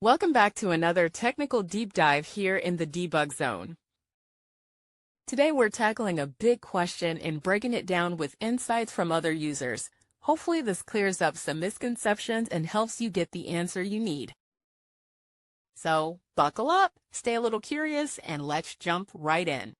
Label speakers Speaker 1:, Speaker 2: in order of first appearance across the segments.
Speaker 1: Welcome back to another technical deep dive here in the debug zone. Today we're tackling a big question and breaking it down with insights from other users. Hopefully this clears up some misconceptions and helps you get the answer you need. So buckle up, stay a little curious, and let's jump right in.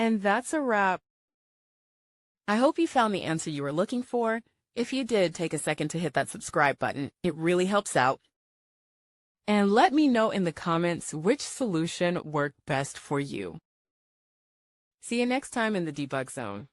Speaker 1: And that's a wrap. I hope you found the answer you were looking for. If you did, take a second to hit that subscribe button. It really helps out. And let me know in the comments which solution worked best for you. See you next time in the debug zone.